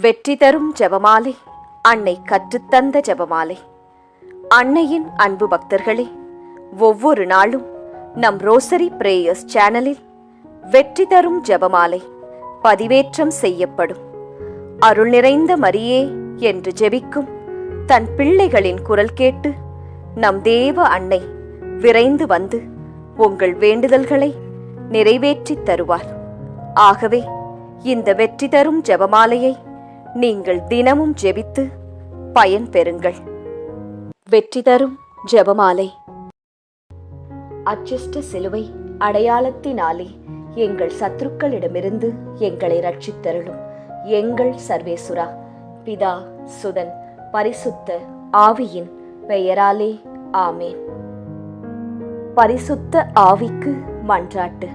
வெற்றி தரும் ஜெபமாலை, அன்னை கற்றுத்தந்த ஜெபமாலை. அன்னையின் அன்பு பக்தர்களே, ஒவ்வொரு நாளும் நம் ரோசரி பிரேயர்ஸ் சேனலில் வெற்றி தரும் ஜெபமாலை பதிவேற்றம் செய்யப்படும். அருள் நிறைந்த மரியே என்று ஜெபிக்கும் தன் பிள்ளைகளின் குரல் கேட்டு நம் தேவ அன்னை விரைந்து வந்து உங்கள் வேண்டுதல்களை நிறைவேற்றித் தருவார். ஆகவே இந்த வெற்றி தரும் ஜெபமாலையை நீங்கள் தினமும் ஜெபித்து பயன் பெறுங்கள். வெற்றி தரும் ஜெபமாலை. அச்சிஷ்ட சிலுவை அடையாளத்தினாலே எங்கள் சத்துருக்களிடமிருந்து எங்களை ரட்சித்தருளும் எங்கள் சர்வேசுரா. பிதா, சுதன், பரிசுத்த ஆவியின் பெயராலே ஆமேன். பரிசுத்த ஆவிக்கு மன்றாட்டு.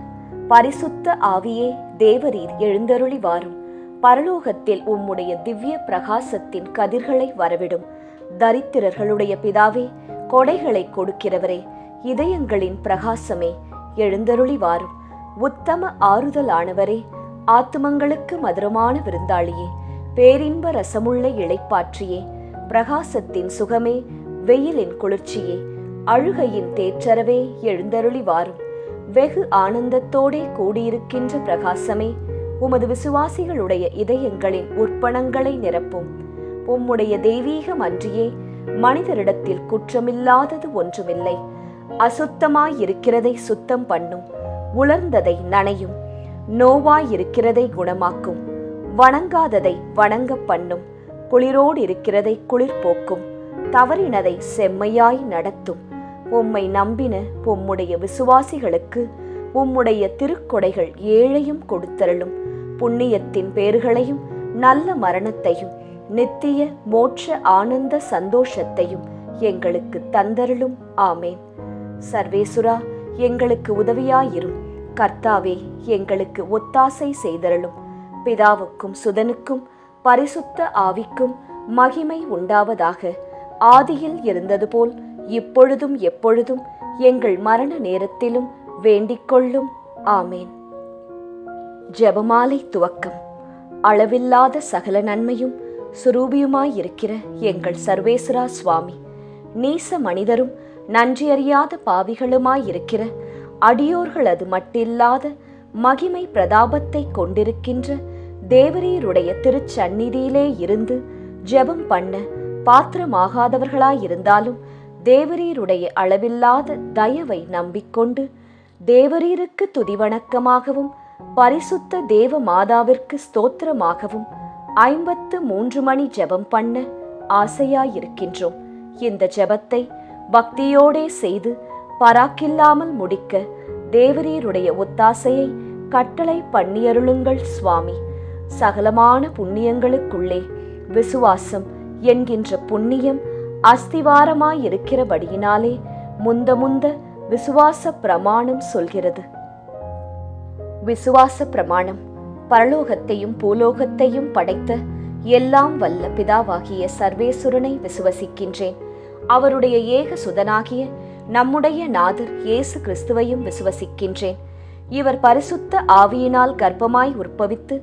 பரிசுத்த ஆவியே, தேவரீர் எழுந்தருளி வாரும். பரலோகத்தில் உம்முடைய திவ்ய பிரகாசத்தின் கதிர்களை வரவிடும். தரித்திரர்களுடைய பிதாவே, கொடைகளை கொடுக்கிறவரே, இதயங்களின் பிரகாசமே, எழுந்தருளி வாரும். உத்தம ஆறுதலானவரே, ஆத்துமங்களுக்கு மதுரமான விருந்தாளியே, பேரின்ப ரசமுள்ள இளைப்பாற்றியே, பிரகாசத்தின் சுகமே, வெயிலின் குளிர்ச்சியே, அழுகையின் தேற்றரவே, எழுந்தருளி வாரும். வெகு ஆனந்தத்தோடே கூடியிருக்கின்ற பிரகாசமே, உமது விசுவாசிகளுடைய இதயங்களின் உற்பணங்களை நிரப்பும். உம்முடைய தெய்வீகம் அன்றியே மனிதரிடத்தில் குற்றமில்லாதது ஒன்றுமில்லை. அசுத்தமாயிருக்கிறதை சுத்தம் பண்ணும், உலர்ந்ததை நனையும், நோவாயிருக்கிறதை குணமாக்கும், வணங்காததை வணங்க பண்ணும், குளிரோடு இருக்கிறதை குளிர் போக்கும், தவறினதை செம்மையாய் நடத்தும். உம்மை நம்பின உம்முடைய விசுவாசிகளுக்கு உம்முடைய திருக்கொடைகள் ஏழையும் கொடுத்தருளும். புண்ணியத்தின் பேறுகளையும் நல்ல மரணத்தையும் நித்திய மோட்ச ஆனந்த சந்தோஷத்தையும் எங்களுக்கு தந்தருளும். ஆமேன். சர்வேசுரா, எங்களுக்கு உதவியாயிரும். கர்த்தாவே, எங்களுக்கு ஒத்தாசை செய்தருளும். பிதாவுக்கும் சுதனுக்கும் பரிசுத்த ஆவிக்கும் மகிமை உண்டாவதாக. ஆதியில் இருந்தது போல் இப்பொழுதும் எப்பொழுதும் எங்கள் மரண நேரத்திலும் வேண்டிக்கொள்ளும். ஆமேன். ஜெபமாலை துவக்கம். அளவில்லாத சகல நன்மையும் சுரூபியுமாயிருக்கிற எங்கள் சர்வேஸ்வரா சுவாமி, நீச மனிதரும் நன்றியறியாத பாவிகளுமாயிருக்கிற அடியோர்களது மட்டில்லாத மகிமை பிரதாபத்தை கொண்டிருக்கின்ற தேவரீருடைய திருச்சந்நிதியிலே இருந்து ஜெபம் பண்ண பாத்திரமாகாதவர்களாயிருந்தாலும் தேவரீருடைய அளவில்லாத தயவை நம்பிக்கொண்டு தேவரீருக்கு துதிவணக்கமாகவும் பரிசுத்த தேவ மாதாவிற்கு ஸ்தோத்திரமாகவும் 53 மணி ஜெபம் பண்ண ஆசையாயிருக்கின்றோம். இந்த ஜெபத்தை பக்தியோடே செய்து பராக்கில்லாமல் முடிக்க தேவரீருடைய ஒத்தாசையை கட்டளை பண்ணியருளுங்கள் சுவாமி. சகலமான புண்ணியங்களுக்குள்ளே விசுவாசம் என்கின்ற புண்ணியம் அஸ்திவாரமாயிருக்கிறபடியினாலே முந்த விசுவாச பிரமாணம் சொல்கிறது. விசுவாச பிரமாணம். பரலோகத்தையும் பூலோகத்தையும் படைத்த எல்லாம் வல்ல பிதாவாகிய சர்வேசுரனை விசுவசிக்கின்றேன். அவருடைய ஏக சுதனாகிய நம்முடைய நாதர் இயேசு கிறிஸ்துவையும் விசுவசிக்கின்றேன். இவர் பரிசுத்த ஆவியினால் கர்ப்பமாய் உற்பவித்து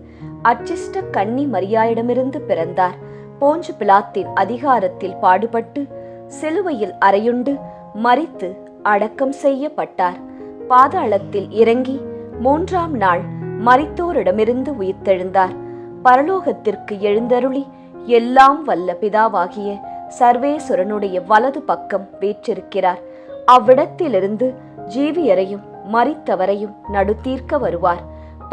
அச்சிஷ்ட கன்னி மரியாயிடமிருந்து பிறந்தார். போஞ்சு பிலாத்தின் அதிகாரத்தில் பாடுபட்டு சிலுவையில் அறையுண்டு மரித்து அடக்கம் செய்யப்பட்டார். பாதாளத்தில் இறங்கி 3ஆம் நாள் மரித்தோரிடமிருந்து உயிர்த்தெழுந்தார். பரலோகத்திற்கு எழுந்தருளி எல்லாம் வல்ல பிதாவாகிய சர்வேசுரனுடைய வலது பக்கம் வீற்றிருக்கிறார். அவ்விடத்திலிருந்து ஜீவியரையும் மரித்தவரையும் நடுத்தீர்க்க வருவார்.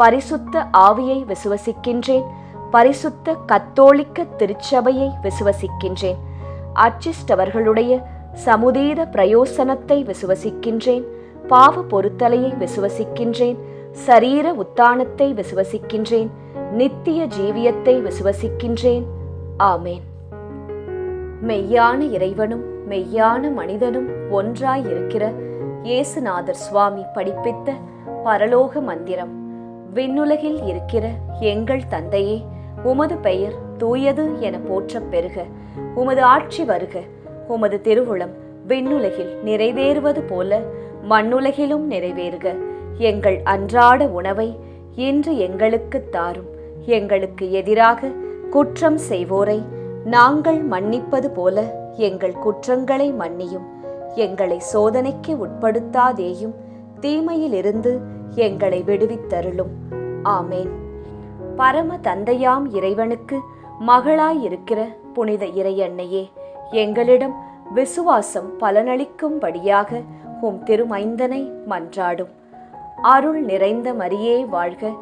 பரிசுத்த ஆவியை விசுவசிக்கின்றேன். பரிசுத்த கத்தோலிக்க திருச்சபையை விசுவசிக்கின்றேன். அச்சிஷ்டவர்களுடைய சமுதீர பிரயோசனத்தை விசுவசிக்கின்றேன். பாவ பொருத்தலையை விசுவசிக்கின்றேன். சரீர உத்தானத்தை விசுவசிக்கின்றேன். நித்திய ஜீவியத்தை விசுவசிக்கின்றேன். ஆமேன். மெய்யான இறைவனும் மெய்யான மனிதனும் ஒன்றாயிருக்கிற இயேசுநாதர் சுவாமி படிப்பித்த பரலோக மந்திரம். விண்ணுலகில் இருக்கிற எங்கள் தந்தையே, உமது பெயர் தூயது என போற்றப் பெறுக. உமது ஆட்சி வருக. உமது திருவுளம் விண்ணுலகில் நிறைவேறுவது போல மண்ணுலகிலும் நிறைவேறுக. எங்கள் அன்றாட உணவை இன்று எங்களுக்கு தாரும். எங்களுக்கு எதிராக குற்றம் செய்வோரை நாங்கள் மன்னிப்பது போல எங்கள் குற்றங்களை மன்னியும். எங்களை சோதனைக்கு உட்படுத்தாதேயும், தீமையிலிருந்து எங்களை விடுவித்தருளும். ஆமேன். பரம தந்தையாம் இறைவனுக்கு மகளாயிருக்கிற புனித இறையன்னையே, எங்களிடம் விசுவாசம் பலனளிக்கும்படியாக உம் திருமைந்தனை மன்றாடும். அருள் நிறைந்த மரியே வாழ்க,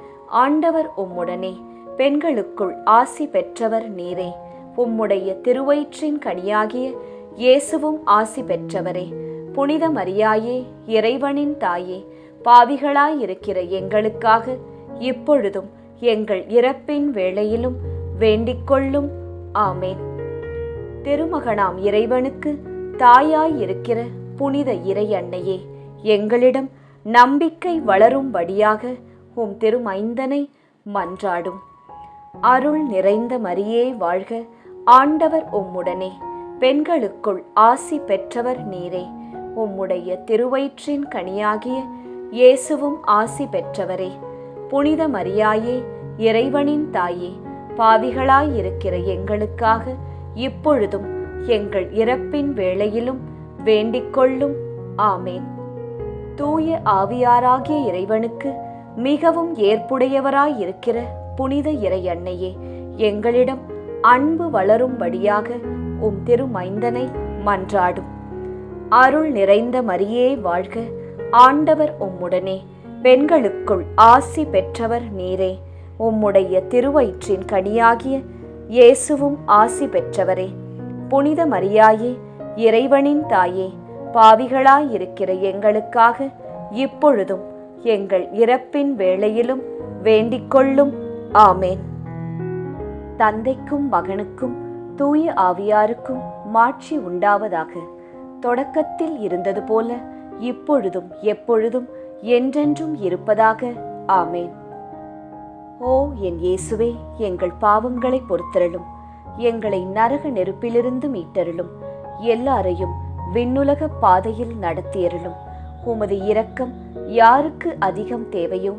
ஆண்டவர் உம்முடனே, பெண்களுக்குள் ஆசி பெற்றவர் நீரே. உம்முடைய திருவயிற்றின் கனியாகிய இயேசுவும் ஆசி பெற்றவரே. புனித மரியாயே, இறைவனின் தாயே, பாவிகளாயிருக்கிற எங்களுக்காக இப்பொழுதும் எங்கள் இறப்பின் வேளையிலும் வேண்டிக்கொள்ளும். ஆமேன். திருமகனாம் இறைவனுக்கு தாயாயிருக்கிற புனித இறை அன்னையே, எங்களிடம் நம்பிக்கை வளரும்படியாக உம் திருமைந்தனை மன்றாடும். அருள் நிறைந்த மரியே வாழ்க, ஆண்டவர் உம்முடனே, பெண்களுக்குள் ஆசி பெற்றவர் நீரே. உம்முடைய திருவயிற்றின் கனியாகிய இயேசுவும் ஆசி பெற்றவரே. புனித மரியாயே, இறைவனின் தாயே, பாவிகளாயிருக்கிற எங்களுக்காக இப்பொழுதும் எங்கள் இறப்பின் வேளையிலும் வேண்டிக்கொள்ளும். ஆமேன். தூய ஆவியாராகிய இறைவனுக்கு மிகவும் ஏற்புடையவராயிருக்கிற புனித இறை அன்னையே, எங்களிடம் அன்பு வளரும்படியாக உம் திருமைந்தனை மன்றாடும். அருள் நிறைந்த மரியே வாழ்க, ஆண்டவர் உம்முடனே, பெண்களுக்குள் ஆசி பெற்றவர் நீரே. உம்முடைய திருவயிற்றின் கனியாகிய இயேசுவும் ஆசி பெற்றவரே. புனித மரியாயே, இறைவனின் தாயே, பாவிகளாயிருக்கிற எங்களுக்காக இப்பொழுதும் எங்கள் இறப்பின் வேளையிலும் வேண்டிக்கொள்ளும். ஆமேன். தந்தைக்கும் மகனுக்கும் தூய ஆவியாருக்கும் மாட்சி உண்டாவதாக. தொடக்கத்தில் இருந்தது போல இப்பொழுதும் எப்பொழுதும் என்றென்றும் இருப்பதாக. ஆமேன். ஓ என் இயேசுவே, எங்கள் பாவங்களை பொறுத்தருளும். எங்களை நரக நெருப்பிலிருந்து மீட்டருளும். எல்லாரையும் விண்ணுலக பாதையில் நடத்தியருளும். உமது இரக்கம் யாருக்கு அதிகம் தேவையோ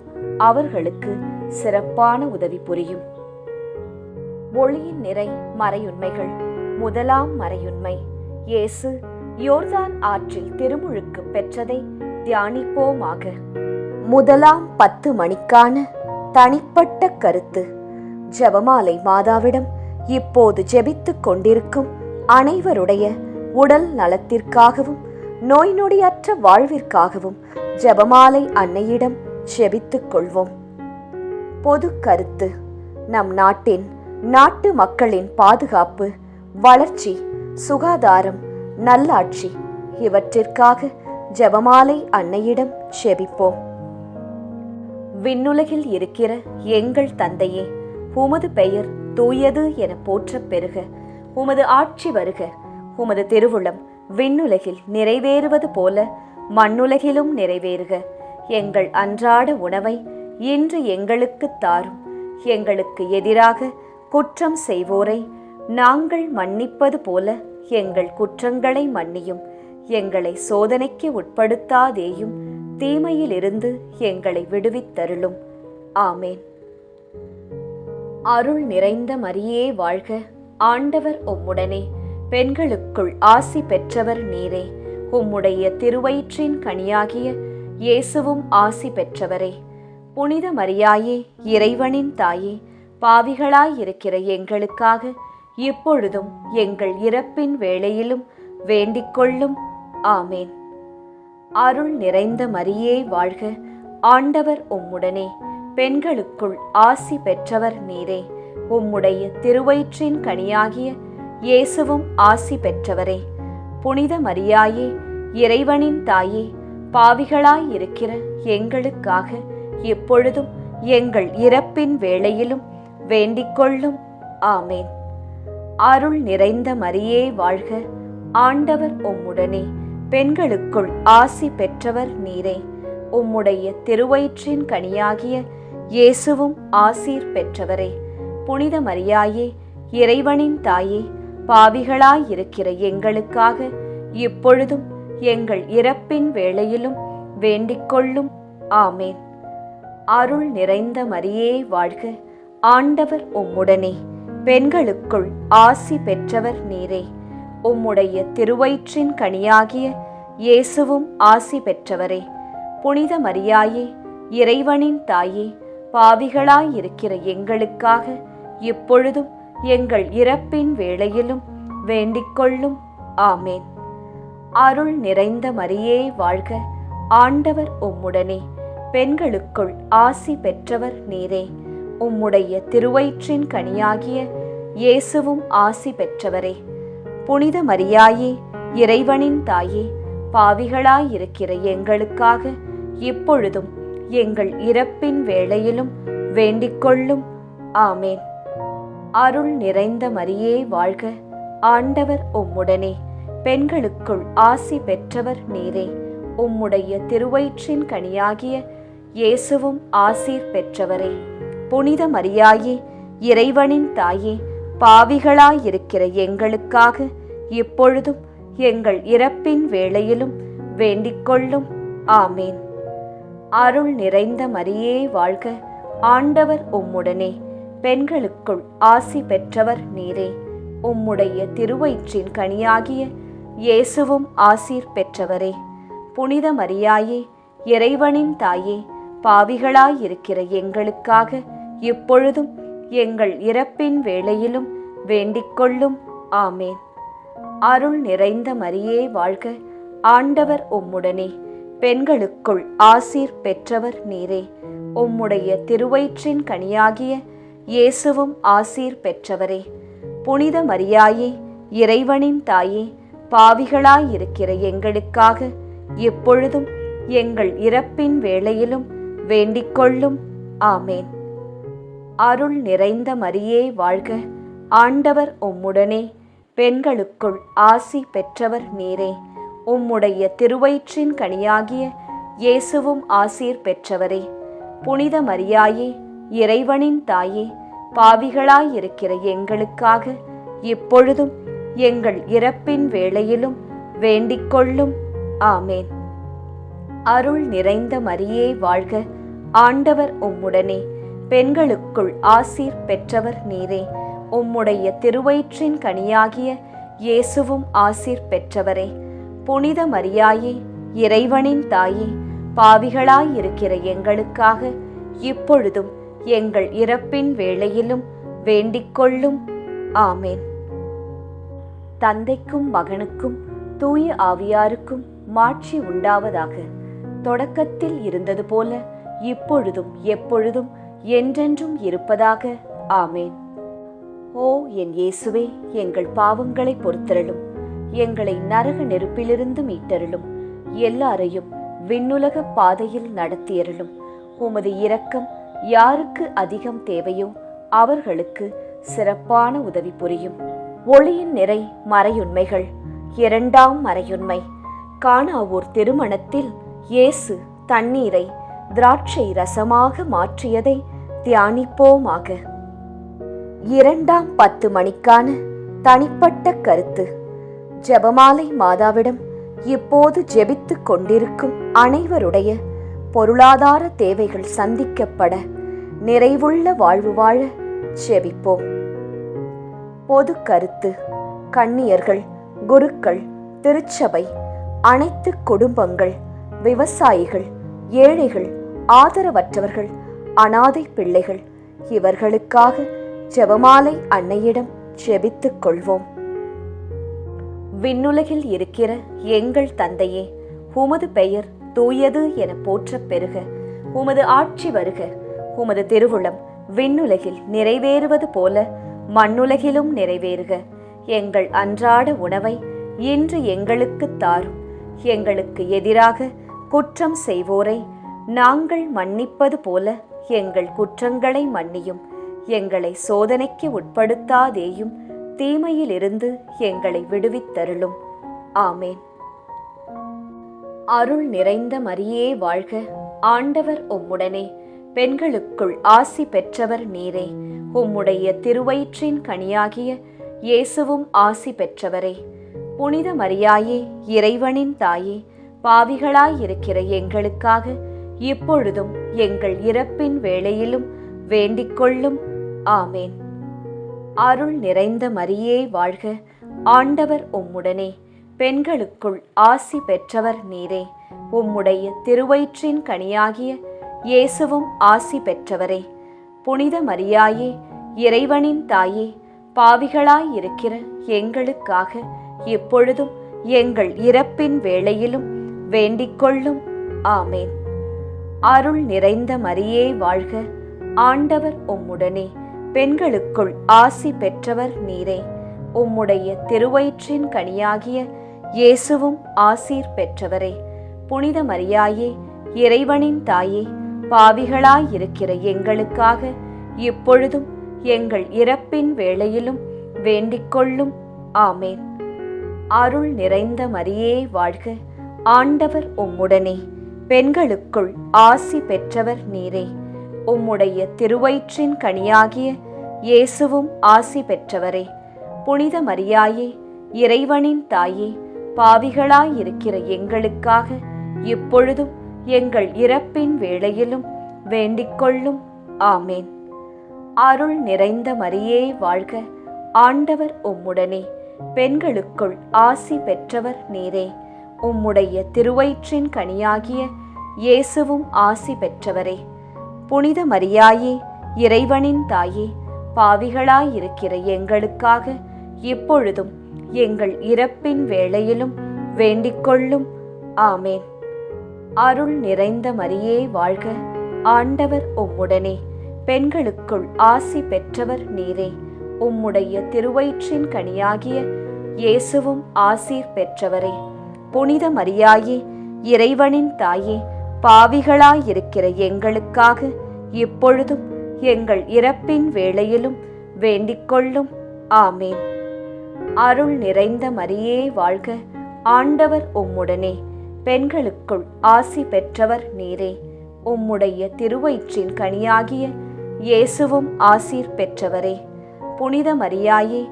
அவர்களுக்கு சிறப்பான உதவி புரியும். ஒளியின் நிறை மறையுண்மைகள். முதலாம் மறையுண்மை, இயேசு யோர்தான் ஆற்றில் திருமுழுக்கு பெற்றதை தியானிப்போமாக. முதலாம் 10 மணிக்கான தனிப்பட்ட கருத்து. ஜெபமாலை மாதாவிடம் இப்போது ஜெபித்துக் கொண்டிருக்கும் அனைவருடைய உடல் நலத்திற்காகவும் நோய் நொடியற்ற வாழ்விற்காகவும் ஜெபமாலை அன்னையிடம் ஜெபித்துக் கொள்வோம். பொது கருத்து. நம் நாட்டு மக்களின் பாதுகாப்பு, வளர்ச்சி, சுகாதாரம், நல்லாட்சி இவற்றிற்காக ஜெபமாலை அன்னையிடம் ஜெபிப்போம். விண்ணுலகில் இருக்கிற எங்கள் தந்தையே, உமது பெயர் தூயது என போற்றப் பெறுக. உமது ஆட்சி வருக. உமது திருவுளம் விண்ணுலகில் நிறைவேறுவது போல மண்ணுலகிலும் நிறைவேறுக. எங்கள் அன்றாட உணவை இன்று எங்களுக்குத் தாரும். எங்களுக்கு எதிராக குற்றம் செய்வோரை நாங்கள் மன்னிப்பது போல எங்கள் குற்றங்களை மன்னியும். எங்களை சோதனைக்கு உட்படுத்தாதேயும், தீமையிலிருந்து எங்களை விடுவித்தருளும். ஆமேன். அருள் நிறைந்த மரியே வாழ்க, ஆண்டவர் உம்முடனே, பெண்களுக்குள் ஆசி பெற்றவர் நீரே. உம்முடைய திருவயிற்றின் கனியாகிய இயேசுவும் ஆசி பெற்றவரே. புனித மரியாயே, இறைவனின் தாயே, பாவிகளாயிருக்கிற எங்களுக்காக இப்பொழுதும் எங்கள் இறப்பின் வேளையிலும் வேண்டிக்கொள்ளும். ஆமேன். அருள் நிறைந்த மரியே வாழ்க, ஆண்டவர் உம்முடனே, பெண்களுக்குள் ஆசி பெற்றவர் நீரே. உம்முடைய திருவயிற்றின் கனியாகிய இயேசுவும் ஆசி பெற்றவரே. புனித மரியாயே, இறைவனின் தாயே, பாவிகளாயிருக்கிற எங்களுக்காக இப்பொழுதும் எங்கள் இறப்பின் வேளையிலும் வேண்டிக்கொள்ளும். ஆமேன். அருள் நிறைந்த மரியே வாழ்க, ஆண்டவர் உம்முடனே, பெண்களுக்குள் ஆசி பெற்றவர் நீரே. உம்முடைய திருவயிற்றின் கனியாகிய இயேசுவும் ஆசீர் பெற்றவரே. புனித மரியாயே, இறைவனின் தாயே, பாவிகளாயிருக்கிற எங்களுக்காக இப்பொழுதும் எங்கள் இறப்பின் வேளையிலும் வேண்டிக்கொள்ளும். ஆமேன். அருள் நிறைந்த மரியே வாழ்க, ஆண்டவர் உம்முடனே, பெண்களுக்குள் ஆசி பெற்றவர் நீரே. உம்முடைய திருவயிற்றின் கனியாகிய இயேசுவும் ஆசி பெற்றவரே. புனித மரியாயே, இறைவனின் தாயே, பாவிகளாயிருக்கிற எங்களுக்காக இப்பொழுதும் எங்கள் இறப்பின் வேளையிலும் வேண்டிக்கொள்ளும். ஆமேன். அருள் நிறைந்த மரியே வாழ்க, ஆண்டவர் உம்முடனே. பெண்களுக்குள் ஆசி பெற்றவர் நீரே. உம்முடைய திருவயிற்றின் கனியாகிய இயேசுவும் ஆசி பெற்றவரே. புனித மரியாயே, இறைவனின் தாயே, பாவிகளாயிருக்கிற எங்களுக்காக இப்பொழுதும் எங்கள் இறப்பின் வேளையிலும் வேண்டிக்கொள்ளும். ஆமேன். அருள் நிறைந்த மரியே வாழ்க, ஆண்டவர் உம்முடனே. பெண்களுக்குள் ஆசி பெற்றவர் நீரே. உம்முடைய திருவயிற்றின் கனியாகிய இயேசுவும் ஆசீர் பெற்றவரே. புனித மரியாயே, இறைவனின் தாயே, பாவிகளாயிருக்கிற எங்களுக்காக இப்பொழுதும் எங்கள் இறப்பின் வேளையிலும் வேண்டிக்கொள்ளும். ஆமேன். அருள் நிறைந்த மரியே வாழ்க, ஆண்டவர் உம்முடனே. பெண்களுக்குள் ஆசி பெற்றவர் நீரே. உம்முடைய திருவயிற்றின் கனியாகிய இயேசுவும் ஆசீர் பெற்றவரே. புனித மரியாயே, இறைவனின் தாயே, பாவிகளாயிருக்கிற எங்களுக்காக இப்பொழுதும் எங்கள் இறப்பின் வேளையிலும் வேண்டிக்கொள்ளும். ஆமேன். அருள் நிறைந்த மரியே வாழ்க, ஆண்டவர் உம்முடனே. பெண்களுக்குள் ஆசீர் பெற்றவர் நீரே. உம்முடைய திருவயிற்றின் கனியாகிய இயேசுவும் ஆசீர் பெற்றவரே. புனித மரியாயே, இறைவனின் தாயே, பாவிகளாயிருக்கிற எங்களுக்காக இப்பொழுதும் எங்கள் இறப்பின் வேளையிலும் வேண்டிக்கொள்ளும். ஆமேன். அருள் நிறைந்த மரியே வாழ்க, ஆண்டவர் உம்முடனே. பெண்களுக்குள் ஆசி பெற்றவர் நீரே. உம்முடைய திருவயிற்றின் கனியாகிய இயேசுவும் ஆசீர் பெற்றவரே. புனித மரியாயே, இறைவனின் தாயே, பாவிகளாயிருக்கிற எங்களுக்காக இப்பொழுதும் எங்கள் இறப்பின் வேளையிலும் வேண்டிக்கொள்ளும். ஆமேன். அருள் நிறைந்த மரியே வாழ்க, ஆண்டவர் உம்முடனே. பெண்களுக்குள் ஆசீர் பெற்றவர் நீரே. உம்முடைய திருவயிற்றின் கனியாகிய இயேசுவும் ஆசீர் பெற்றவரே. புனித மரியாயே, இறைவனின் தாயே, பாவிகளாயிருக்கிற எங்களுக்காக இப்பொழுதும் எங்கள் இறப்பின் வேளையிலும் வேண்டிக்கொள்ளும். ஆமேன். தந்தைக்கும் மகனுக்கும் தூய ஆவியாருக்கும் மாட்சி உண்டாவதாக. தொடக்கத்தில் இருந்தது போல இப்பொழுதும் எப்பொழுதும் என்றென்றும் இருப்பதாக. ஆமேன். ஓ என் இயேசுவே, எங்கள் பாவங்களை பொறுத்தருளும். எங்களை நரக நெருப்பிலிருந்து மீட்டருளும். எல்லாரையும் விண்ணுலக பாதையில் நடத்தியருளும். உமது இரக்கம் யாருக்கு அதிகம் தேவையோ அவர்களுக்கு சிறப்பான உதவி புரியும். ஒளியின் நிறை மறையுண்மைகள். இரண்டாம் மறையுண்மை. கானாவூர் திருமணத்தில் இயேசு தண்ணீரை திராட்சை ரசமாக மாற்றியதை தியானிப்போமாக. இரண்டாம் 10 மணிக்கான தனிப்பட்ட கருத்து. ஜெபமாலை மாதாவிடம் இப்போது ஜெபித்துக் கொண்டிருக்கும் அனைவருடைய பொருளாதார தேவைகள் சந்திக்கப்பட நிறைவுள்ள வாழ்வு வாழ ஜெபிப்போம். பொது கருத்து. கன்னியர்கள், குருக்கள், திருச்சபை, அனைத்து குடும்பங்கள், விவசாயிகள், ஏழைகள், ஆதரவற்றவர்கள், அனாதை பிள்ளைகள் இவர்களுக்காக ஜெபமாலை அன்னையிடம் ஜெபித்துக் கொள்வோம். விண்ணுலகில் இருக்கிற எங்கள் தந்தையே, உமது பெயர் தூயது என போற்றப் பெறுக. உமது ஆட்சி வருக. உமது திருவுளம் விண்ணுலகில் நிறைவேறுவது போல மண்ணுலகிலும் நிறைவேறுக. எங்கள் அன்றாட உணவை இன்று எங்களுக்குத் தாரும். எங்களுக்கு எதிராக குற்றம் செய்வோரை நாங்கள் மன்னிப்பது போல எங்கள் குற்றங்களை மன்னியும். எங்களை சோதனைக்கு உட்படுத்தாதேயும், தீமையிலிருந்து எங்களை விடுவித்தருளும். ஆமேன். அருள் நிறைந்த மரியே வாழ்க, ஆண்டவர் உம்முடனே. பெண்களுக்குள் ஆசி பெற்றவர் நீரே. உம்முடைய திருவயிற்றின் கனியாகிய இயேசுவும் ஆசி பெற்றவரே. புனித மரியாயே, இறைவனின் தாயே, பாவிகளாயிருக்கிற எங்களுக்காக இப்பொழுதும் எங்கள் இறப்பின் வேளையிலும் வேண்டிக்கொள்ளும். ஆமேன். அருள் நிறைந்த மரியே வாழ்க, ஆண்டவர் உம்முடனே, பெண்களுக்குள் ஆசி பெற்றவர் நீரே. உம்முடைய திருவயிற்றின் கனியாகிய இயேசுவும் ஆசி பெற்றவரே. புனித மரியாயே, இறைவனின் தாயே, பாவிகளாயிருக்கிற எங்களுக்காக இப்பொழுதும் எங்கள் இறப்பின் வேளையிலும் வேண்டிக்கொள்ளும். ஆமேன். அருள் நிறைந்த மரியே வாழ்க, ஆண்டவர் உம்முடனே, பெண்களுக்குள் ஆசி பெற்றவர் நீரே. உம்முடைய திருவயிற்றின் கனியாகிய இயேசுவும் ஆசீர் பெற்றவரே. புனித மரியாயே, இறைவனின் தாயே, பாவிகளாயிருக்கிற எங்களுக்காக இப்பொழுதும் எங்கள் இறப்பின் வேளையிலும் வேண்டிக்கொள்ளும். ஆமேன். அருள் நிறைந்த மரியே வாழ்க, ஆண்டவர் உம்முடனே, பெண்களுக்குள் ஆசி பெற்றவர் நீரே. உம்முடைய திருவயிற்றின் கனியாகிய இயேசுவும் ஆசி பெற்றவரே. புனித மரியாயே, இறைவனின் தாயே, பாவிகளாயிருக்கிற எங்களுக்காக இப்பொழுதும் எங்கள் இறப்பின் வேளையிலும் வேண்டிக்கொள்ளும். ஆமேன். அருள் நிறைந்த மரியே வாழ்க, ஆண்டவர் உம்முடனே, பெண்களுக்குள் ஆசி பெற்றவர் நீரே. உம்முடைய திருவயிற்றின் கனியாகிய இயேசுவும் ஆசி பெற்றவரே. புனித மரியாயே, இறைவனின் தாயே, பாவிகளாயிருக்கிற எங்களுக்காக இப்பொழுதும் எங்கள் இறப்பின் வேளையிலும் வேண்டிக்கொள்ளும். ஆமேன். அருள் நிறைந்த மரியே வாழ்க, ஆண்டவர் உம்முடனே, பெண்களுக்குள் ஆசி பெற்றவர் நீரே. உம்முடைய திருவயிற்றின் கனியாகிய இயேசுவும் ஆசீர் பெற்றவரே. புனித மரியாயே, இறைவனின் தாயே, பாவிகளாயிருக்கிற எங்களுக்காக இப்பொழுதும் எங்கள் இறப்பின் வேளையிலும் வேண்டிக்கொள்ளும். ஆமேன். அருள் நிறைந்த மரியே வாழ்க, ஆண்டவர் உம்முடனே, பெண்களுக்குள் ஆசி பெற்றவர் நீரே. உம்முடைய திருவயிற்றின் கனியாகிய இயேசுவும் ஆசீர் பெற்றவரே. புனித மரியாயே,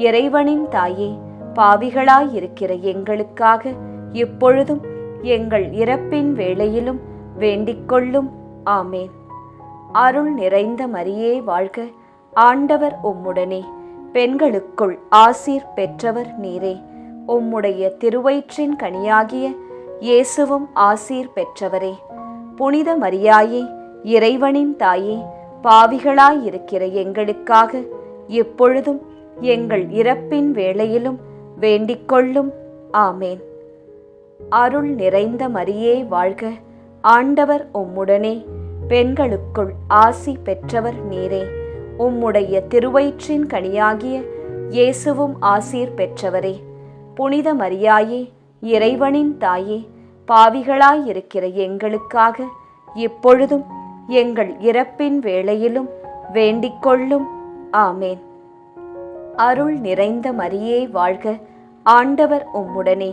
இறைவனின் தாயே, பாவிகளாயிருக்கிற எங்களுக்காக இப்பொழுதும் எங்கள் இறப்பின் வேளையிலும் வேண்டிக்கொள்ளும். ஆமேன். அருள் நிறைந்த மரியே வாழ்க, ஆண்டவர் உம்முடனே, பெண்களுக்குள் ஆசீர் பெற்றவர் நீரே. உம்முடைய திருவயிற்றின் கனியாகிய இயேசுவும் ஆசீர் பெற்றவரே. புனித மரியாயே, இறைவனின் தாயே, பாவிகளாயிருக்கிற எங்களுக்காக இப்பொழுதும் எங்கள் இறப்பின் வேளையிலும் வேண்டிக்கொள்ளும். ஆமேன். அருள் நிறைந்த மரியே வாழ்க, ஆண்டவர் உம்முடனே, பெண்களுக்குள் ஆசி பெற்றவர் நீரே. உம்முடைய திருவயிற்றின் கனியாகிய இயேசுவும் ஆசீர் பெற்றவரே. புனித மரியாயே, இறைவனின் தாயே, பாவிகளாயிருக்கிற எங்களுக்காக இப்பொழுதும் எங்கள் இறப்பின் வேளையிலும் வேண்டிக்கொள்ளும். ஆமேன். அருள் நிறைந்த மரியே வாழ்க, ஆண்டவர் உம்முடனே,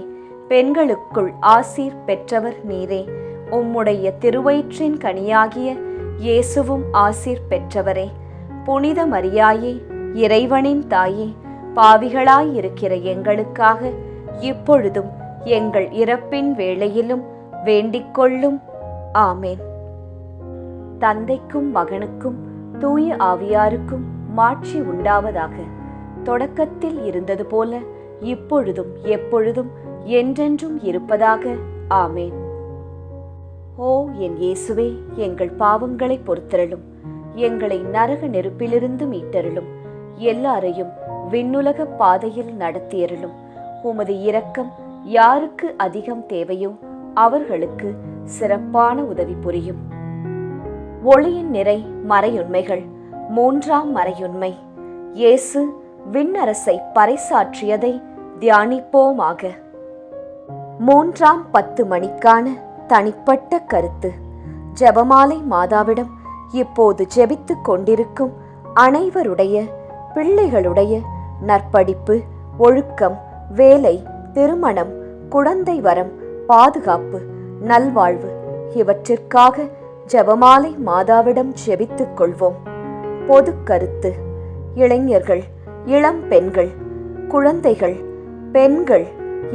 பெண்களுக்குள் ஆசீர் பெற்றவர் நீரே. உம்முடைய திருவயிற்றின் கனியாகிய இயேசுவும் ஆசீர் பெற்றவரே. புனித மரியாயே, இறைவனின் தாயே, பாவிகளாயிருக்கிற எங்களுக்காக இப்பொழுதும் எங்கள் இறப்பின் வேளையிலும் வேண்டிக்கொள்ளும். ஆமேன். தந்தைக்கும் மகனுக்கும் தூய ஆவியாருக்கும் மாட்சி உண்டாவதாக. தொடக்கத்தில் இருந்தது போல இப்பொழுதும் எப்பொழுதும் என்றென்றும் இருப்பதாக. ஆமேன். ஓ என் இயேசுவே, எங்கள் பாவங்களை பொறுத்தருளும், எங்களை நரக நெருப்பிலிருந்து மீட்டருளும், எல்லாரையும் விண்ணுலக பாதையில் நடத்தியருளும். உமது இரக்கம் யாருக்கு அதிகம் தேவையோ அவர்களுக்கு சிறப்பான உதவி புரியும். ஒளியின் நிறை மறையுண்மைகள். மூன்றாம் மறையுண்மை, இயேசு விண்ணரசை பறைசாற்றியதை தியானிப்போமாக. 3:10 மணிக்கான தனிப்பட்ட கருத்து. ஜெபமாலை மாதாவிடம் இப்போது ஜெபித்துக் கொண்டிருக்கும் அனைவருடைய பிள்ளைகளுடைய நற்படிப்பு, ஒழுக்கம், வேலை, திருமணம், குழந்தை வரம், பாதுகாப்பு, நல்வாழ்வு இவற்றிற்காக ஜெபமாலை மாதாவிடம் ஜெபித்துக் கொள்வோம். பொது கருத்து. இளைஞர்கள், இளம் பெண்கள், குழந்தைகள், பெண்கள்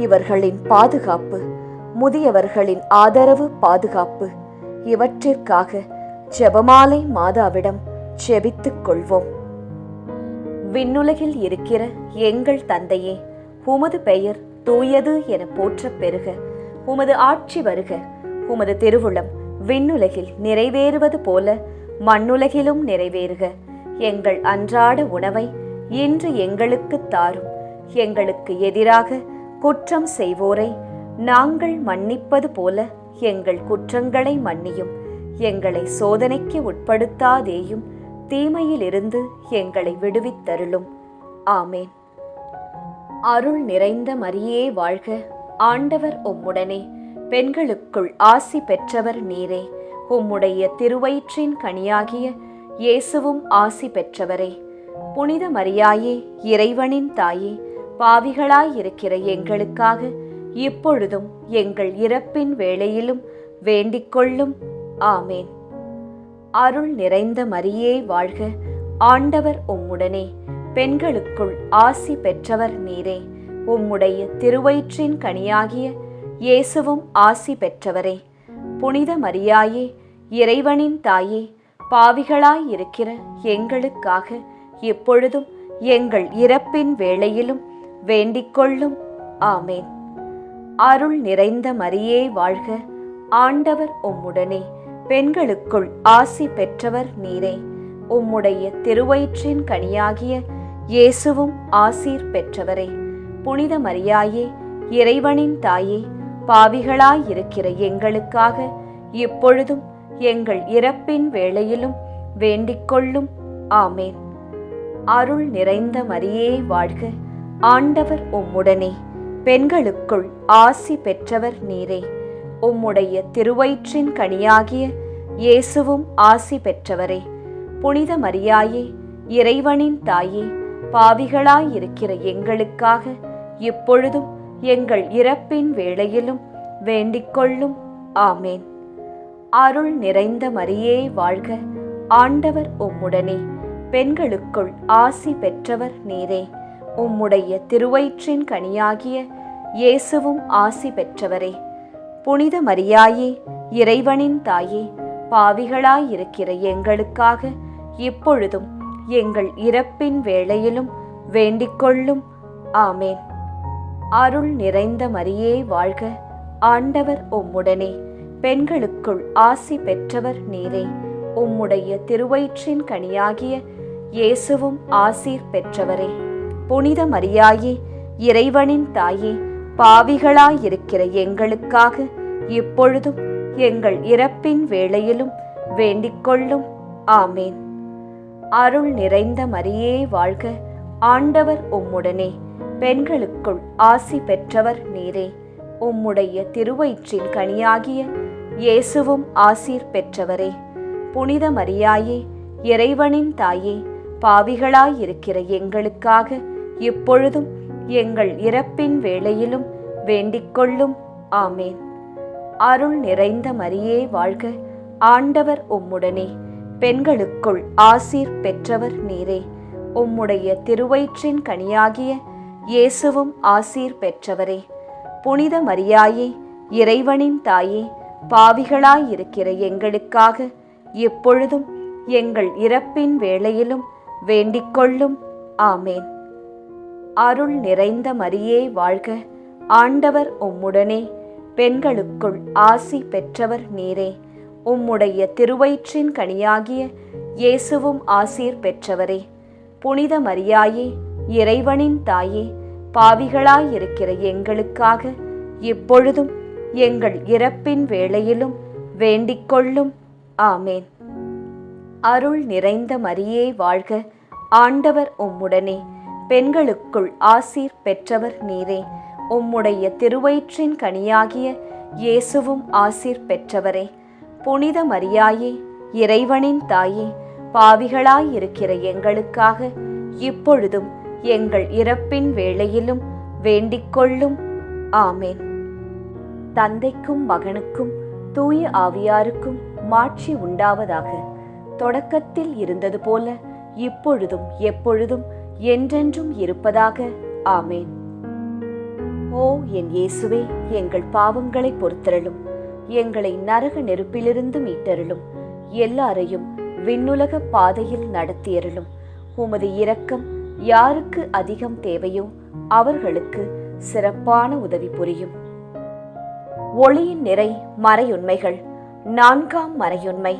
இவர்களின் பாதுகாப்பு, முதியவர்களின் ஆதரவு, பாதுகாப்பு இவற்றிற்காக ஜெபமாலை மாதாவிடம் ஜெபித்துக் கொள்வோம். விண்ணுலகில் இருக்கிற எங்கள் தந்தையே, உமது பெயர் தூயது என போற்றப் பெறுக. உமது ஆட்சி வருக. உமது திருவுளம் விண்ணுலகில் நிறைவேறுவது போல மண்ணுலகிலும் நிறைவேறுக. எங்கள் அன்றாட உணவை இன்று எங்களுக்கு தாரும். எங்களுக்கு எதிராக குற்றம் செய்வோரை நாங்கள் மன்னிப்பது போல எங்கள் குற்றங்களை மன்னியும். எங்களை சோதனைக்கு உட்படுத்தாதேயும், தீமையிலிருந்து எங்களை விடுவித்தருளும். ஆமேன். அருள் நிறைந்த மரியே வாழ்க. ஆண்டவர் உம்முடனே, பெண்களுக்குள் ஆசி பெற்றவர் நீரே. உம்முடைய திருவயிற்றின் கனியாகிய இயேசுவும் ஆசி பெற்றவரே. புனித மரியாயே, இறைவனின் தாயே, பாவிகளாயிருக்கிற எங்களுக்காக இப்பொழுதும் எங்கள் இறப்பின் வேளையிலும் வேண்டிக்கொள்ளும். ஆமேன். அருள் நிறைந்த மரியே வாழ்க. ஆண்டவர் உம்முடனே, பெண்களுக்குள் ஆசி பெற்றவர் நீரே. உம்முடைய திருவயிற்றின் கனியாகிய இயேசுவும் ஆசி பெற்றவரே. புனித மரியாயே, இறைவனின் தாயே, பாவிகளாயிருக்கிற எங்களுக்காக இப்பொழுதும் எங்கள் இறப்பின் வேளையிலும் வேண்டிக்கொள்ளும். ஆமேன். அருள் நிறைந்த மரியே வாழ்க. ஆண்டவர் உம்முடனே, பெண்களுக்குள் ஆசி பெற்றவர் நீரே. உம்முடைய திருவயிற்றின் கனியாகிய இயேசுவும் ஆசீர் பெற்றவரே. புனித மரியாயே, இறைவனின் தாயே, பாவிகளாயிருக்கிற எங்களுக்காக இப்பொழுதும் எங்கள் இறப்பின் வேளையிலும் வேண்டிக்கொள்ளும். ஆமேன். அருள் நிறைந்த மரியே வாழ்க. ஆண்டவர் உம்முடனே, பெண்களுக்குள் ஆசி பெற்றவர் நீரே. உம்முடைய திருவயிற்றின் கனியாகிய இயேசுவும் ஆசி பெற்றவரே. புனித மரியாயே, இறைவனின் தாயே, பாவிகளாயிருக்கிற எங்களுக்காக இப்பொழுதும் எங்கள் இறப்பின் வேளையிலும் வேண்டிக்கொள்ளும். ஆமேன். அருள் நிறைந்த மரியே வாழ்க. ஆண்டவர் உம்முடனே, பெண்களுக்குள் ஆசி பெற்றவர் நீரே. உம்முடைய திருவயிற்றின் கனியாகிய இயேசுவும் ஆசி பெற்றவரே. புனித மரியாயே, இறைவனின் தாயே, பாவிகளாயிருக்கிற எங்களுக்காக இப்பொழுதும் எங்கள் இறப்பின் வேளையிலும் வேண்டிக்கொள்ளும். ஆமேன். அருள் நிறைந்த மரியே வாழ்க. ஆண்டவர் உம்முடனே, பெண்களுக்குள் ஆசி பெற்றவர் நீரே. உம்முடைய திருவயிற்றின் கனியாகிய இயேசுவும் ஆசீர் பெற்றவரே. புனித மரியாயே, இறைவனின் தாயே, பாவிகளாயிருக்கிற எங்களுக்காக இப்பொழுதும் எங்கள் இறப்பின் வேளையிலும் வேண்டிக்கொள்ளும். ஆமேன். அருள் நிறைந்த மரியே வாழ்க. ஆண்டவர் உம்முடனே, பெண்களுக்குள் ஆசி பெற்றவர் நீரே. உம்முடைய திருவயிற்றின் கனியாகிய இயேசுவும் ஆசீர் பெற்றவரே. புனித மரியாயே, இறைவனின் தாயே, பாவிகளாயிருக்கிற எங்களுக்காக இப்பொழுதும் எங்கள் இறப்பின் வேளையிலும் வேண்டிக்கொள்ளும். ஆமேன். அருள் நிறைந்த மரியே வாழ்க. ஆண்டவர் உம்முடனே, பெண்களுக்குள் ஆசீர் பெற்றவர் நீரே. உம்முடைய திருவயிற்றின் கனியாகிய இயேசுவும் ஆசீர் பெற்றவரே. புனித மரியாயே, இறைவனின் தாயே, பாவிகளாயிருக்கிற எங்களுக்காக இப்பொழுதும் எங்கள் இறப்பின் வேளையிலும் வேண்டிக்கொள்ளும். ஆமேன். அருள் நிறைந்த மரியே வாழ்க. ஆண்டவர் உம்முடனே, பெண்களுக்குள் ஆசி பெற்றவர் நீரே. உம்முடைய திருவயிற்றின் கனியாகிய இயேசுவும் ஆசீர் பெற்றவரே. புனித மரியாயே, இறைவனின் தாயே, பாவிகளாயிருக்கிற எங்களுக்காக இப்பொழுதும் எங்கள் இறப்பின் வேளையிலும் வேண்டிக்கொள்ளும். ஆமேன். அருள் நிறைந்த மரியே வாழ்க. ஆண்டவர் உம்முடனே, பெண்களுக்குள் ஆசீர் பெற்றவர் நீரே. உம்முடைய திருவயிற்றின் கனியாகிய இயேசுவும் ஆசீர் பெற்றவரே. புனித மரியாயே, இறைவனின் தாயே, பாவிகளாயிருக்கிற எங்களுக்காக இப்பொழுதும் எங்கள் இறப்பின் வேளையிலும் வேண்டிக்கொள்ளும். ஆமேன். தந்தைக்கும் மகனுக்கும் தூய ஆவியாருக்கும் மாட்சி உண்டாவதாக. தொடக்கத்தில் இருந்தது போல இப்பொழுதும் எப்பொழுதும் என்றென்றும் இருப்பதாக. ஆமேன். ஓ என் இயேசுவே, எங்கள் பாவங்களை பொறுத்தருளும். எங்களை நரக நெருப்பிலிருந்து மீட்டருளும். எல்லாரையும் விண்ணுலக பாதையில் நடத்தியருளும். உமது இரக்கம் யாருக்கு அதிகம் தேவையோ அவர்களுக்கு சிறப்பான உதவி புரியும். ஒளியின் நிறை மறையுண்மைகள். 4ஆம் மறையுண்மை,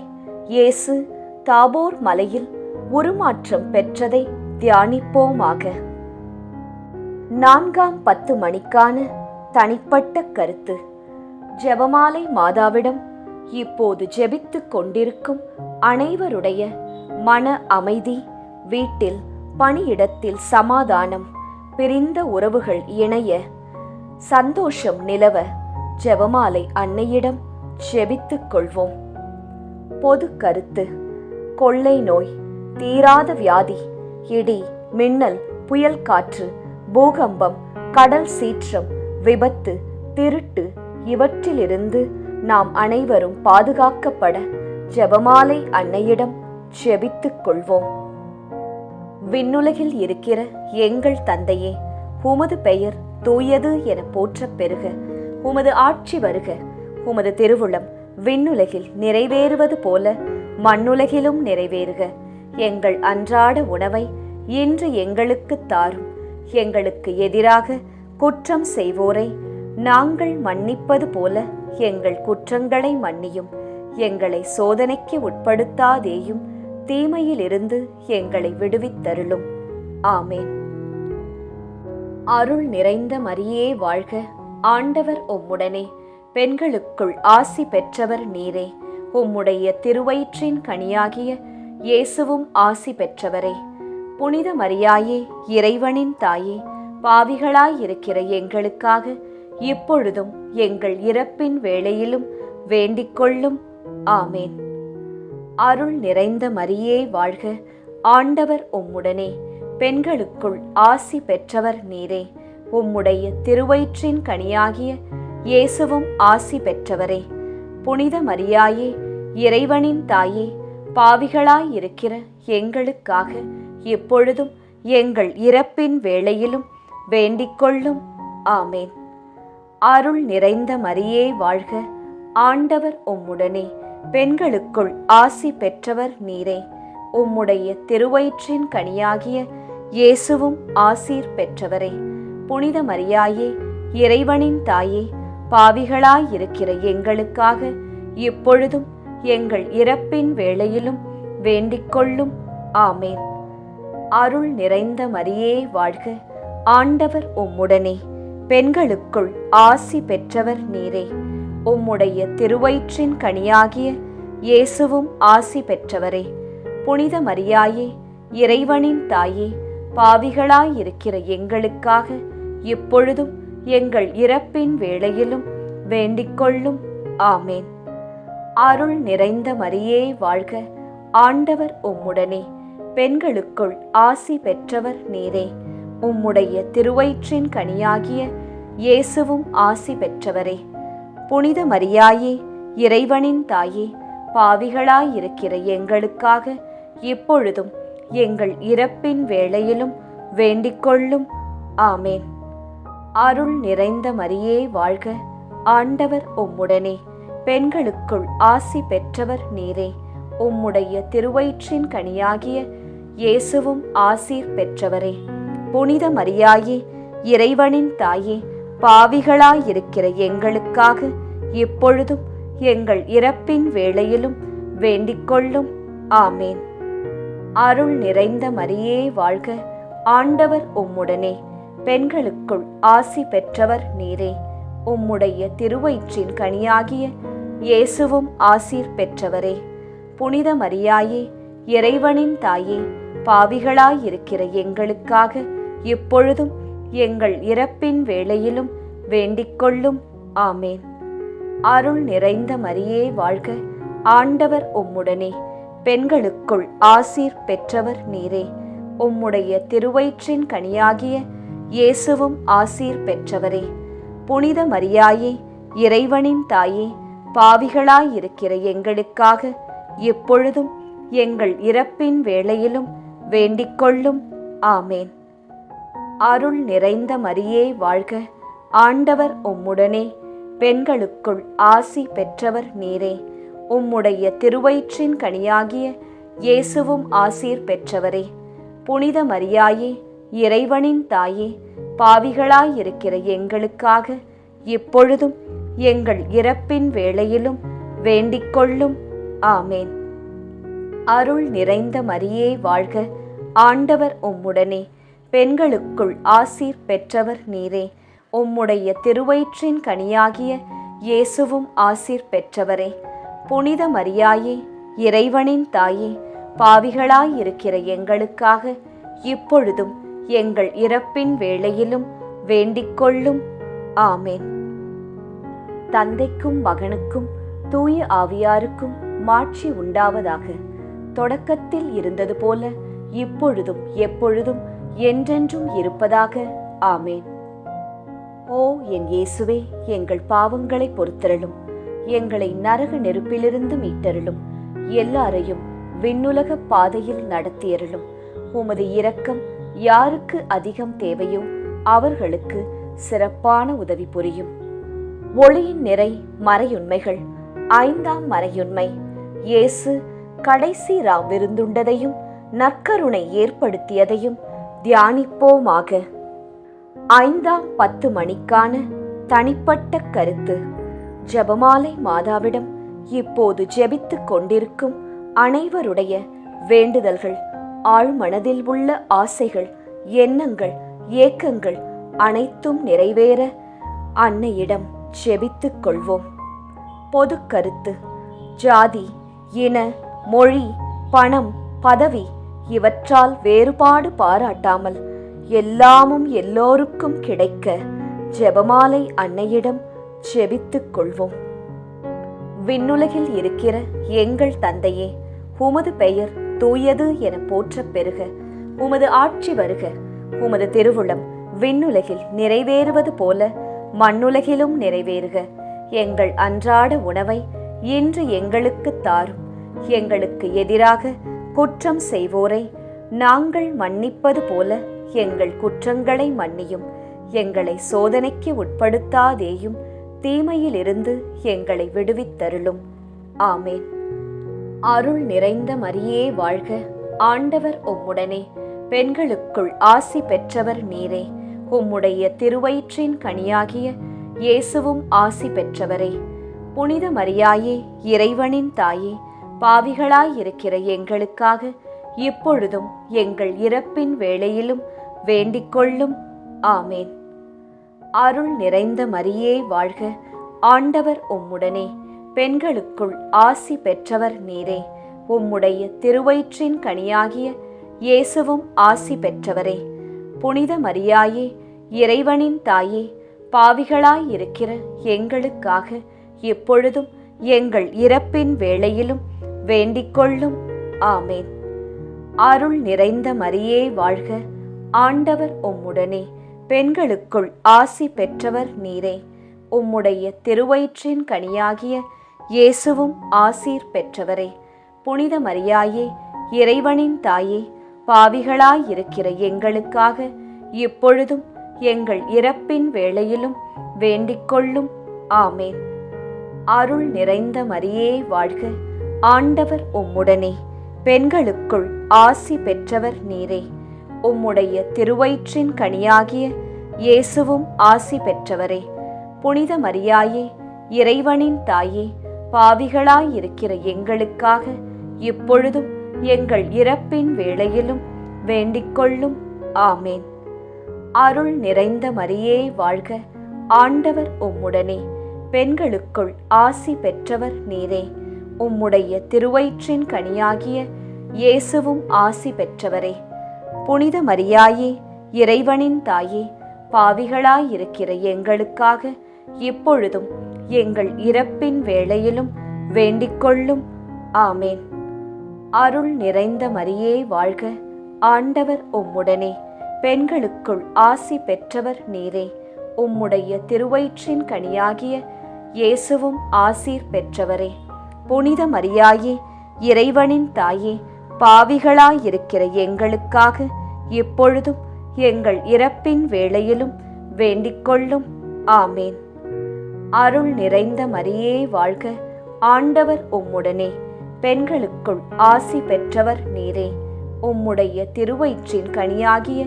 இயேசு தாபோர் மலையில் உருமாற்றம் பெற்றதை தியானிப்போமாக. 4ஆம் 10 மணிக்கான தனிப்பட்ட கருத்து. ஜெபமாலை மாதாவிடம் இப்போது ஜெபித்துக் கொண்டிருக்கும் அனைவருடைய மன அமைதி, வீட்டில் பணியிடத்தில் சமாதானம், பிரிந்த உறவுகள் இணைய சந்தோஷம் நிலவ ஜெபமாலை அன்னையிடம் ஜெபித்துக் கொள்வோம். பொது கருத்து. கொள்ளை நோய், தீராத வியாதி, இடி மின்னல், புயல் காற்று, பூகம்பம், கடல் சீற்றம், விபத்து, திருட்டு இவற்றிலிருந்து நாம் அனைவரும் பாதுகாக்கப்பட ஜெபமாலை அன்னையிடம் ஜெபித்துக் கொள்வோம். விண்ணுலகில் இருக்கிற எங்கள் தந்தையே, உமது பெயர் தூயது என போற்றப் பெறுக. உமது ஆட்சி வருக. உமது திருவுளம் விண்ணுலகில் நிறைவேறுவது போல மண்ணுலகிலும் நிறைவேறுக. எங்கள் அன்றாட உணவை இன்று எங்களுக்கு தாரும். எங்களுக்கு எதிராக குற்றம் செய்வோரை நாங்கள் மன்னிப்பது போல எங்கள் குற்றங்களை மன்னியும். எங்களை சோதனைக்கு உட்படுத்தாதேயும், தீமையிலிருந்து எங்களை விடுவித்தருளும். ஆமேன். அருள் நிறைந்த மரியே வாழ்க. ஆண்டவர் உம்முடனே, பெண்களுக்குள் ஆசி பெற்றவர் நீரே. உம்முடைய திருவயிற்றின் கனியாகிய இயேசுவும் ஆசி பெற்றவரே. புனித மரியாயே, இறைவனின் தாயே, பாவிகளாயிருக்கிற எங்களுக்காக இப்பொழுதும் எங்கள் இறப்பின் வேளையிலும் வேண்டிக்கொள்ளும். ஆமேன். அருள் நிறைந்த மரியே வாழ்க. ஆண்டவர் உம்முடனே, பெண்களுக்குள் ஆசி பெற்றவர் நீரே. உம்முடைய திருவயிற்றின் கனியாகிய இயேசுவும் ஆசி பெற்றவரே. புனித மரியாயே, இறைவனின் தாயே, பாவிகளாயிருக்கிற எங்களுக்காக இப்பொழுதும் எங்கள் இறப்பின் வேளையிலும் வேண்டிக்கொள்ளும். ஆமேன். அருள் நிறைந்த மரியே வாழ்க. ஆண்டவர் உம்முடனே, பெண்களுக்குள் ஆசி பெற்றவர் நீரே. உம்முடைய திருவயிற்றின் கனியாகிய இயேசுவும் ஆசீர் பெற்றவரே. புனித மரியாயே, இறைவனின் தாயே, பாவிகளாயிருக்கிற எங்களுக்காக இப்பொழுதும் எங்கள் இறப்பின் வேளையிலும் வேண்டிக்கொள்ளும். ஆமேன். அருள் நிறைந்த மரியே வாழ்க. ஆண்டவர் உம்முடனே, பெண்களுக்குள் ஆசி பெற்றவர் நீரே. உம்முடைய திருவயிற்றின் கனியாகிய இயேசுவும் ஆசி பெற்றவரே. புனித மரியாயே, இறைவனின் தாயே, பாவிகளாயிருக்கிற எங்களுக்காக இப்பொழுதும் எங்கள் இறப்பின் வேளையிலும் வேண்டிக்கொள்ளும். ஆமேன். அருள் நிறைந்த மரியே வாழ்க. ஆண்டவர் உம்முடனே, பெண்களுக்குள் ஆசி பெற்றவர் நீரே. உம்முடைய திருவயிற்றின் கனியாகிய இயேசுவும் ஆசி பெற்றவரே. புனித மரியாயே, இறைவனின் தாயே, பாவிகளாயிருக்கிற எங்களுக்காக இப்பொழுதும் எங்கள் இறப்பின் வேளையிலும் வேண்டிக்கொள்ளும். ஆமேன். அருள் நிறைந்த மரியே வாழ்க. ஆண்டவர் உம்முடனே, பெண்களுக்குள் ஆசி பெற்றவர் நீரே. உம்முடைய திருவயிற்றின் கனியாகிய இயேசுவும் ஆசீர் பெற்றவரே. புனித மரியாயே, இறைவனின் தாயே, பாவிகளாயிருக்கிற எங்களுக்காக இப்பொழுதும் எங்கள் இறப்பின் வேளையிலும் வேண்டிக்கொள்ளும். ஆமேன். அருள் நிறைந்த மரியே வாழ்க. ஆண்டவர் உம்முடனே, பெண்களுக்குள் ஆசி பெற்றவர் நீரே. உம்முடைய திருவயிற்றின் கனியாகிய இயேசுவும் ஆசீர் பெற்றவரே. புனித மரியாயே, இறைவனின் தாயே, பாவிகளாயிருக்கிற எங்களுக்காக இப்பொழுதும் எங்கள் இறப்பின் வேளையிலும் வேண்டிக்கொள்ளும். ஆமேன். அருள் நிறைந்த மரியே வாழ்க. ஆண்டவர் உம்முடனே, பெண்களுக்குள் ஆசீர் பெற்றவர் நீரே. உம்முடைய திருவயிற்றின் கனியாகிய இயேசுவும் ஆசீர் பெற்றவரே. புனித மரியாயே, இறைவனின் தாயே, பாவிகளாயிருக்கிற எங்களுக்காக இப்பொழுதும் எங்கள் இறப்பின் வேளையிலும் வேண்டிக்கொள்ளும். ஆமேன். அருள் நிறைந்த மரியே வாழ்க. ஆண்டவர் உம்முடனே, பெண்களுக்குள் ஆசி பெற்றவர் நீரே. உம்முடைய திருவயிற்றின் கனியாகிய இயேசுவும் ஆசீர் பெற்றவரே. புனித மரியாயே, இறைவனின் தாயே, பாவிகளாயிருக்கிற எங்களுக்காக இப்பொழுதும் எங்கள் இறப்பின் வேளையிலும் வேண்டிக்கொள்ளும். ஆமேன். அருள் நிறைந்த மரியே வாழ்க, ஆண்டவர் உம்முடனே, பெண்களுக்குள் ஆசீர் பெற்றவர் நீரே. உம்முடைய திருவயிற்றின் கனியாகிய இயேசுவும் ஆசீர் பெற்றவரே. புனித மரியாயே, இறைவனின் தாயே, பாவிகளாயிருக்கிற எங்களுக்காக இப்பொழுதும் எங்கள் இறப்பின் வேளையிலும் வேண்டிக்கொள்ளும். ஆமேன். தந்தைக்கும் மகனுக்கும் தூய ஆவியாருக்கும் மாட்சி உண்டாவதாக. தொடக்கத்தில் இருந்தது போல இப்பொழுதும் எப்பொழுதும் என்றென்றும் இருப்பதாக. ஆமேன். ஓ என் இயேசுவே, எங்கள் பாவங்களை பொறுத்தருளும், எங்களை நரக நெருப்பிலிருந்து மீட்டருளும், எல்லாரையும் விண்ணுலக பாதையில் நடத்தியருளும். உமது இரக்கம் யாருக்கு அதிகம் தேவையோ அவர்களுக்கு சிறப்பான உதவி புரியும். ஒளியின் நிறை மறையுண்மைகள். 5ஆம் மறையுண்மை, இயேசு கடைசி விருந்துண்டதையும் நற்கருணை ஏற்படுத்தியதையும் தியானிப்போமாக. 5ஆம் 10 மணிக்கான தனிப்பட்ட கருத்து. ஜெபமாலை மாதாவிடம் இப்போது ஜெபித்துக் கொண்டிருக்கும் அனைவருடைய வேண்டுதல்கள், ஆழ்மனதில் உள்ள ஆசைகள், எண்ணங்கள், ஏக்கங்கள் அனைத்தும் நிறைவேற அன்னையிடம் ஜெபித்துக் கொள்வோம். பொது கருத்து. ஜாதி, இன, மொழி, பணம், பதவி இவற்றால் வேறுபாடு பாராட்டாமல் எல்லாமும் எல்லோருக்கும் கிடைக்க ஜெபமாலை அன்னையிடம் ஜெபித்துக் கொள்வோம். விண்ணுலகில் இருக்கிற எங்கள் தந்தையே, உமது பெயர் தூயது என போற்றப் பெறுக. உமது ஆட்சி வருக. உமது திருவுளம் விண்ணுலகில் நிறைவேறுவது போல மண்ணுலகிலும் நிறைவேறுக. எங்கள் அன்றாட உணவை இன்று எங்களுக்கு தாரும். எங்களுக்கு எதிராக குற்றம் செய்வோரை நாங்கள் மன்னிப்பது போல எங்கள் குற்றங்களை மன்னியும். எங்களை சோதனைக்கு உட்படுத்தாதேயும், தீமையிலிருந்து எங்களை விடுவித்தருளும். ஆமேன். அருள் நிறைந்த மரியே வாழ்க, ஆண்டவர் உம்முடனே, பெண்களுக்குள் ஆசி பெற்றவர் நீரே. உம்முடைய திருவயிற்றின் கனியாகிய இயேசுவும் ஆசி பெற்றவரே. புனித மரியாயே, இறைவனின் தாயே, பாவிகளாயிருக்கிற எங்களுக்காக இப்பொழுதும் எங்கள் இறப்பின் வேளையிலும் வேண்டிக்கொள்ளும். ஆமேன். அருள் நிறைந்த மரியே வாழ்க, ஆண்டவர் உம்முடனே, பெண்களுக்குள் ஆசி பெற்றவர் நீரே. உம்முடைய திருவயிற்றின் கனியாகிய இயேசுவும் ஆசி பெற்றவரே. புனித மரியாயே, இறைவனின் தாயே, பாவிகளாயிருக்கிற எங்களுக்காக இப்பொழுதும் எங்கள் இறப்பின் வேளையிலும் வேண்டிக்கொள்ளும். ஆமேன். அருள் நிறைந்த மரியே வாழ்க, ஆண்டவர் உம்முடனே, பெண்களுக்குள் ஆசி பெற்றவர் நீரே. உம்முடைய திருவயிற்றின் கனியாகிய இயேசுவும் ஆசீர் பெற்றவரே. புனித மரியாயே, இறைவனின் தாயே, பாவிகளாயிருக்கிற எங்களுக்காக இப்பொழுதும் எங்கள் இறப்பின் வேளையிலும் வேண்டிக்கொள்ளும். ஆமேன். அருள் நிறைந்த மரியே வாழ்க, ஆண்டவர் உம்முடனே, பெண்களுக்குள் ஆசி பெற்றவர் நீரே. உம்முடைய திருவயிற்றின் கனியாகிய இயேசுவும் ஆசி பெற்றவரே. புனித மரியாயே, இறைவனின் தாயே, பாவிகளாயிருக்கிற எங்களுக்காக இப்பொழுதும் எங்கள் இறப்பின் வேளையிலும் வேண்டிக்கொள்ளும். ஆமேன். அருள் நிறைந்த மரியே வாழ்க, ஆண்டவர் உம்முடனே, பெண்களுக்குள் ஆசி பெற்றவர் நீரே. உம்முடைய திருவயிற்றின் கனியாகிய இயேசுவும் ஆசி பெற்றவரே. புனித மரியாயே, இறைவனின் தாயே, பாவிகளாயிருக்கிற எங்களுக்காக இப்பொழுதும் எங்கள் இறப்பின் வேளையிலும் வேண்டிக்கொள்ளும். ஆமேன். அருள் நிறைந்த மரியே வாழ்க, ஆண்டவர் உம்முடனே, பெண்களுக்குள் ஆசி பெற்றவர் நீரே. உம்முடைய திருவயிற்றின் கனியாகிய இயேசுவும் ஆசீர் பெற்றவரே. புனித மரியாயே, இறைவனின் தாயே, பாவிகளாயிருக்கிற எங்களுக்காக இப்பொழுதும் எங்கள் இறப்பின் வேளையிலும் வேண்டிக்கொள்ளும். ஆமேன். அருள் நிறைந்த மரியே வாழ்க, ஆண்டவர் உம்முடனே, பெண்களுக்குள் ஆசி பெற்றவர் நீரே. உம்முடைய திருவயிற்றின் கனியாகிய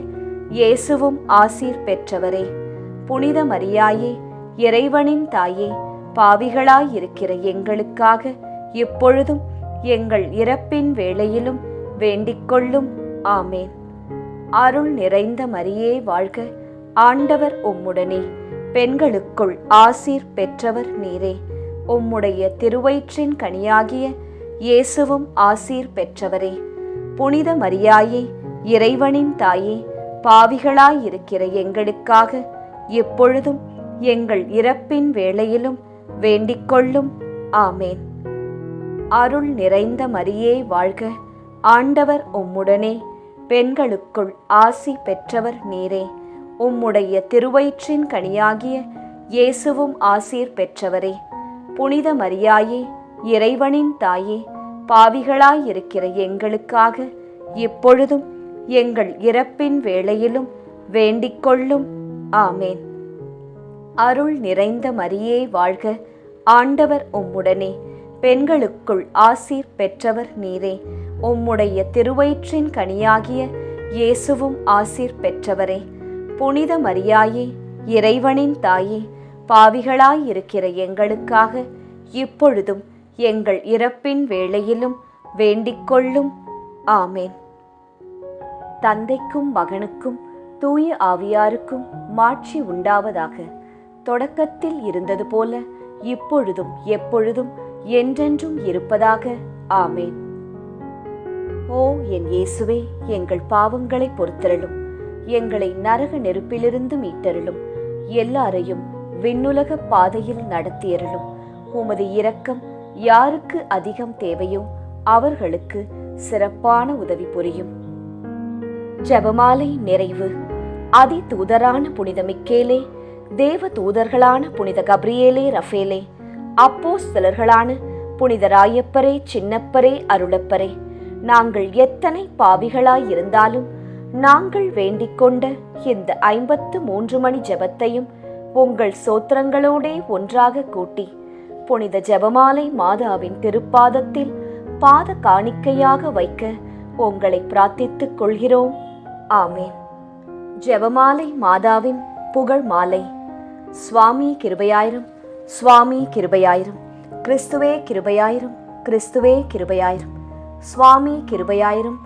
இயேசுவும் ஆசீர் பெற்றவரே. புனித மரியாயே, இறைவனின் தாயே, பாவிகளாயிருக்கிற எங்களுக்காக இப்பொழுதும் எங்கள் இறப்பின் வேளையிலும் வேண்டிக்கொள்ளும். ஆமேன். அருள் நிறைந்த மரியே வாழ்க, ஆண்டவர் உம்முடனே, பெண்களுக்குள் ஆசீர் பெற்றவர் நீரே. உம்முடைய திருவயிற்றின் கனியாகிய இயேசுவும் ஆசீர் பெற்றவரே. புனித மரியாயே, இறைவனின் தாயே, பாவிகளாயிருக்கிற எங்களுக்காக இப்பொழுதும் எங்கள் இறப்பின் வேளையிலும் வேண்டிக்கொள்ளும். ஆமேன். அருள் நிறைந்த மரியே வாழ்க, ஆண்டவர் உம்முடனே, பெண்களுக்குள் ஆசி பெற்றவர் நீரே. உம்முடைய திருவயிற்றின் கனியாகிய இயேசுவும் ஆசீர் பெற்றவரே. புனித மரியாயே, இறைவனின் தாயே, பாவிகளாயிருக்கிற எங்களுக்காக இப்பொழுதும் எங்கள் இறப்பின் வேளையிலும் வேண்டிக்கொள்ளும். ஆமேன். அருள் நிறைந்த மரியே வாழ்க, ஆண்டவர் உம்முடனே, பெண்களுக்குள் ஆசீர் பெற்றவர் நீரே. உம்முடைய திருவயிற்றின் கனியாகிய இயேசுவும் ஆசீர் பெற்றவரே. புனித மரியாயே, இறைவனின் தாயே, பாவிகளாயிருக்கிற எங்களுக்காக இப்பொழுதும் எங்கள் இறப்பின் வேளையிலும் வேண்டிக்கொள்ளும். ஆமேன். தந்தைக்கும் மகனுக்கும் தூய ஆவியாருக்கும் மாட்சி உண்டாவதாக. தொடக்கத்தில் இருந்தது போல இப்பொழுதும் எப்பொழுதும் என்றென்றும் இருப்பதாக. ஆமேன். ஓ என் இயேசுவே, எங்கள் பாவங்களை பொறுத்தருளும், எங்களை நரக நெருப்பிலிருந்து மீட்டருளும், எல்லாரையும் விண்ணுலக பாதையில் நடத்தியருளும். உமது இரக்கம் யாருக்கு அதிகம் தேவையோ அவர்களுக்கு சிறப்பான உதவி புரியும். ஜெபமாலை நிறைவு. அதி தூதரான புனித மிக்கேலே, தேவ தூதர்களான புனித கப்ரியேலே ரஃபேலே, அப்போஸ்தலர்களான புனித ராயப்பரே, சின்னப்பரே, அருளப்பரே, நாங்கள் எத்தனை பாவிகளாயிருந்தாலும் நாங்கள் வேண்டிக் கொண்ட இந்த 53 மணி ஜெபத்தையும் உங்கள் சோத்திரங்களோடே ஒன்றாக கூட்டி புனித ஜெபமாலை மாதாவின் திருப்பாதத்தில் பாத காணிக்கையாக வைக்க உங்களை பிரார்த்தித்துக் கொள்கிறோம். ஆமேன். ஜெபமாலை மாதாவின் புகழ் மாலை. சுவாமி கிருபையாயிரும், சுவாமி கிருபையாயிரும், கிறிஸ்துவே கிருபையாயிரும், கிறிஸ்துவே கிருபையாயிரும், சுவாமி கிருபையாயிரும்,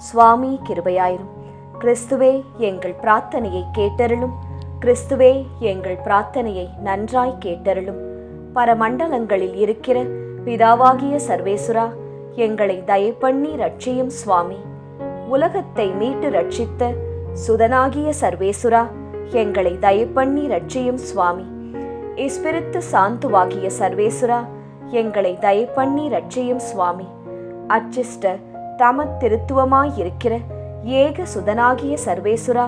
சுவாமி கிருபையாயிரும். கிறிஸ்துவே எங்கள் பிரார்த்தனையை கேட்டருளும், கிறிஸ்துவே எங்கள் பிரார்த்தனையை நன்றாய் கேட்டருளும். பரமண்டலங்களில் இருக்கிற பிதாவாகிய சர்வேசுரா, எங்களை தயப்பண்ணி ரட்சியும் சுவாமி. உலகத்தை மீட்டு ரட்சித்த சுதனாகிய சர்வேசுரா, எங்களை தயப்பண்ணி ரட்சியும் சுவாமி. இஸ்பிரித்து சாந்துவாகிய சர்வேசுரா, எங்களை தயப்பண்ணி ரட்சியும் சுவாமி. அச்சிஷ்ட தம திருத்துவமாயிருக்கிற ஏக சுதனாகிய சர்வேசுரா,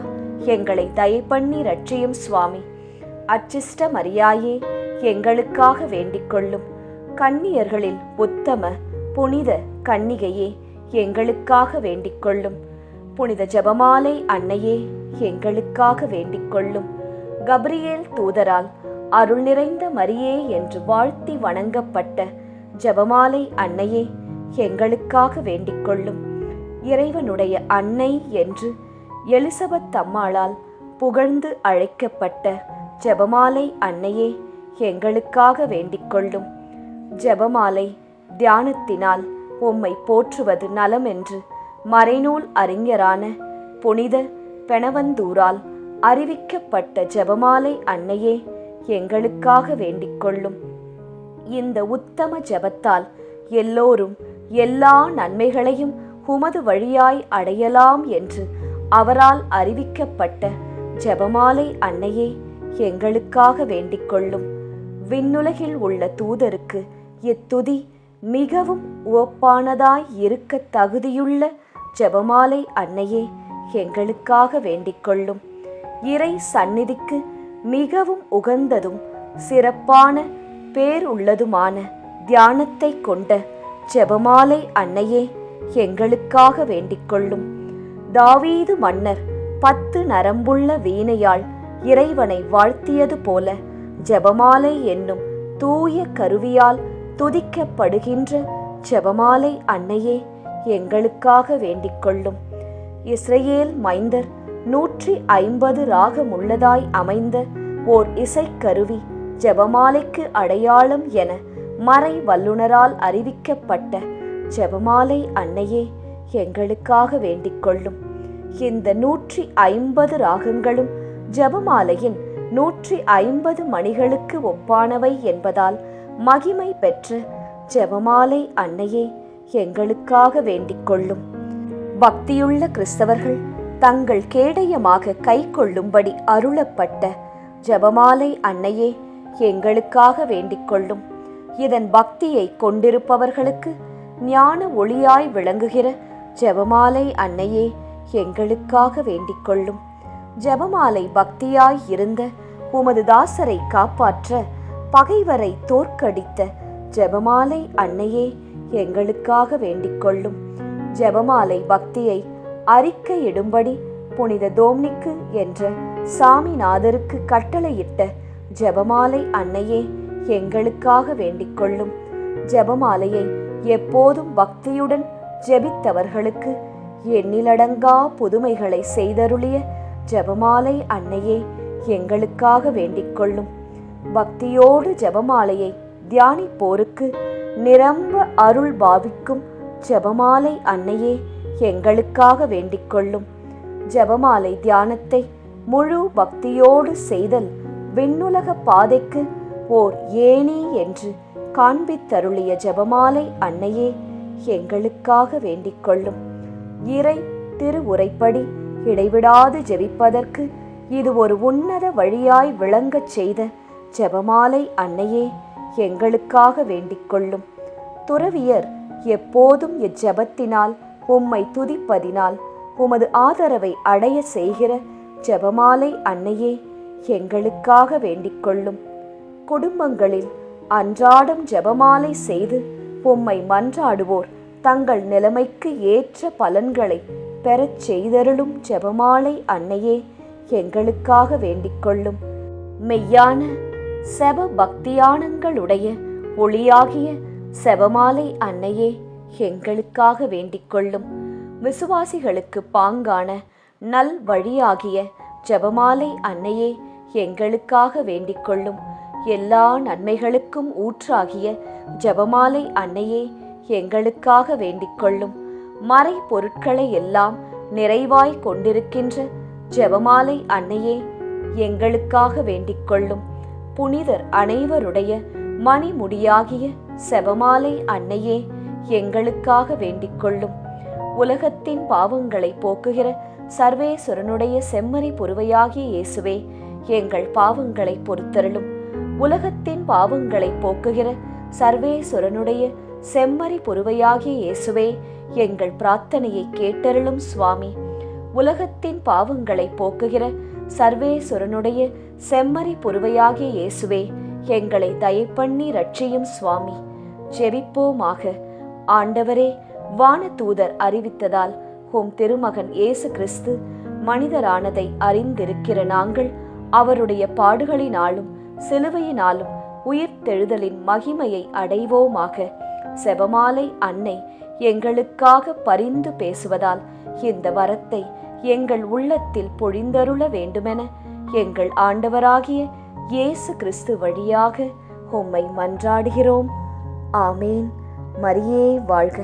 எங்களை தயப்பண்ணி ரட்சியும் சுவாமி. அச்சிஷ்ட மரியாயே, எங்களுக்காக வேண்டிக்கொள்ளும். கன்னியர்களில் உத்தம புனித கன்னிகையே, எங்களுக்காக வேண்டிக்கொள்ளும். புனித ஜெபமாலை அன்னையே, எங்களுக்காக வேண்டிக்கொள்ளும். கப்ரியேல் தூதரால் அருள் நிறைந்த மரியே என்று வாழ்த்தி வணங்கப்பட்ட ஜெபமாலை அன்னையே, எங்களுக்காக வேண்டிக்கொள்ளும். இறைவனுடைய அன்னை என்று எலிசபெத் அம்மாளால் புகழ்ந்து அழைக்கப்பட்ட ஜெபமாலை அன்னையே, எங்களுக்காக வேண்டிக்கொள்ளும். ஜெபமாலை தியானத்தினால் உம்மை போற்றுவது நலம் என்று மறைநூல் அறிஞரான புனித பெனவந்தூரால் அறிவிக்கப்பட்ட ஜெபமாலை அன்னையே, எங்களுக்காக வேண்டிக்கொள்ளும். இந்த உத்தம ஜெபத்தால் எல்லோரும் எல்லா நன்மைகளையும் உமது வழியாய் அடையலாம் என்று அவரால் அறிவிக்கப்பட்ட ஜெபமாலை அன்னையே, எங்களுக்காக வேண்டிக்கொள்ளும். விண்ணுலகில் உள்ள தூதருக்கு இத்துதி மிகவும் உவப்பானதாய் இருக்க தகுதியுள்ள ஜெபமாலை அன்னையே, எங்களுக்காக வேண்டிக்கொள்ளும். இறை சந்நிதிக்கு மிகவும் உகந்ததும் சிறப்பான பேருள்ளதுமான தியானத்தை கொண்ட ஜெபமாலை அன்னையே, எங்களுக்காக வேண்டிக்கொள்ளும். தாவீது மன்னர் 10 நரம்புள்ள வீணையால் இறைவனை வாழ்த்தியது போல ஜெபமாலை என்னும் தூய கருவியால் துதிக்கப்படுகின்ற ஜெபமாலை அன்னையே, எங்களுக்காக வேண்டிக்கொள்ளும். இஸ்ரவேல் மைந்தர் 150 ராகமுள்ளதாய் அமைந்த ஓர் இசைக்கருவி ஜெபமாலைக்கு அடையாளம் என மறை வல்லுனரால் அறிவிக்கப்பட்ட ஜெபமாலை அன்னையே எங்களுக்காக வேண்டிக் கொள்ளும். இந்த 150 ராகங்களும் ஜெபமாலையின் 150 மணிகளுக்கு ஒப்பானவை என்பதால் மகிமை பெற்ற ஜெபமாலை அன்னையே எங்களுக்காக வேண்டிக் கொள்ளும். பக்தியுள்ள கிறிஸ்தவர்கள் தங்கள் கேடயமாக கை கொள்ளும்படி அருளப்பட்ட ஜெபமாலை அன்னையே எங்களுக்காக வேண்டிக் கொள்ளும். இதன் பக்தியை கொண்டிருப்பவர்களுக்கு ஞான ஒளியாய் விளங்குகிற ஜெபமாலை அன்னையே எங்களுக்காக வேண்டிக் கொள்ளும். ஜெபமாலை பக்தியாய் இருந்த உமது தாசரை காப்பாற்ற பகைவரை தோற்கடித்த ஜெபமாலை அன்னையே எங்களுக்காக வேண்டிக் கொள்ளும். ஜெபமாலை பக்தியை அறிக்கையிடும்படி புனித தோம்னிக்கு என்ற சாமிநாதருக்கு கட்டளையிட்ட ஜெபமாலை அன்னையே எங்களுக்காக வேண்டிக் கொள்ளும். ஜெபமாலையை எப்போதும் பக்தியுடன் ஜெபித்தவர்களுக்கு எண்ணிலடங்கா புதுமைகளை செய்தருளிய ஜெபமாலை அன்னையே எங்களுக்காக வேண்டிக் கொள்ளும். பக்தியோடு ஜெபமாலையை தியானிப்போருக்கு நிரம்ப அருள் பாவிக்கும் ஜெபமாலை அன்னையே எங்களுக்காக வேண்டிக் கொள்ளும். ஜெபமாலை தியானத்தை முழு பக்தியோடு செய்தல் விண்ணுலக பாதைக்கு ஓர் ஏணி என்று காண்பித்தருளிய ஜெபமாலை அன்னையே எங்களுக்காக வேண்டிக் கொள்ளும். இறை திருவுரைப்படி இடைவிடாது ஜெபிப்பதற்கு இது ஒரு உன்னத வழியாய் விளங்கச் செய்த ஜெபமாலை அன்னையே எங்களுக்காக வேண்டிக் கொள்ளும். துறவியர் எப்போதும் இச்செபத்தினால் உம்மை துதிப்பதினால் உமது ஆதரவை அடைய செய்கிற ஜெபமாலை அன்னையே எங்களுக்காக வேண்டிக் கொள்ளும். குடும்பங்களில் அன்றாடம் ஜெபமாலை செய்து உம்மை மன்றாடுவோர் தங்கள் நிலைமைக்கு ஏற்ற பலன்களை பெறச் செய்தருளும் ஜெபமாலை அன்னையே எங்களுக்காக வேண்டிக் கொள்ளும். மெய்யான செப பக்தியானங்களுடைய ஒளியாகிய செபமாலை அன்னையே எங்களுக்காக வேண்டிக் கொள்ளும். விசுவாசிகளுக்கு பாங்கான நல் வழியாகிய ஜெபமாலை அன்னையே எங்களுக்காக வேண்டிக் கொள்ளும். எல்லா நன்மைகளுக்கும் ஊற்றாகிய ஜெபமாலை அன்னையே எங்களுக்காக வேண்டிக் கொள்ளும். மறை பொருட்களை எல்லாம் நிறைவாய் கொண்டிருக்கின்ற ஜெபமாலை அன்னையே எங்களுக்காக வேண்டிக் கொள்ளும். புனிதர் அனைவருடைய மணிமுடியாகிய செபமாலை அன்னையே எங்களுக்காக வேண்டிக் கொள்ளும். உலகத்தின் பாவங்களை போக்குகிற சர்வேஸ்வரனுடைய செம்மறி புருவையாகிய இயேசுவே எங்கள் பாவங்களை பொறுத்தருளும். உலகத்தின் பாவங்களை போக்குகிற சர்வேஸ்வரனுடைய செம்மறி புருவையாகிய இயேசுவே எங்கள் பிரார்த்தனையை கேட்டருளும் சுவாமி. உலகத்தின் பாவங்களை போக்குகிற சர்வேஸ்வரனுடைய செம்மறி புருவையாகிய இயேசுவே எங்களை தயப்பண்ணி ரட்சியும் சுவாமி. ஜெபிப்போமாக. ஆண்டவரே, வானதூதர் அறிவித்ததால் உம் திருமகன் இயேசு கிறிஸ்து மனிதரானதை அறிந்திருக்கிற நாங்கள் அவருடைய பாடுகளினாலும் சிலுவையினாலும் உயிர்த்தெழுதலின் மகிமையை அடைவோமாக. செபமாலை அன்னை எங்களுக்காக பரிந்து பேசுவதால் இந்த வரத்தை எங்கள் உள்ளத்தில் பொழிந்தருள வேண்டுமென எங்கள் ஆண்டவராகிய இயேசு கிறிஸ்து வழியாக உம்மை மன்றாடுகிறோம். ஆமேன். மரியே வாழ்க.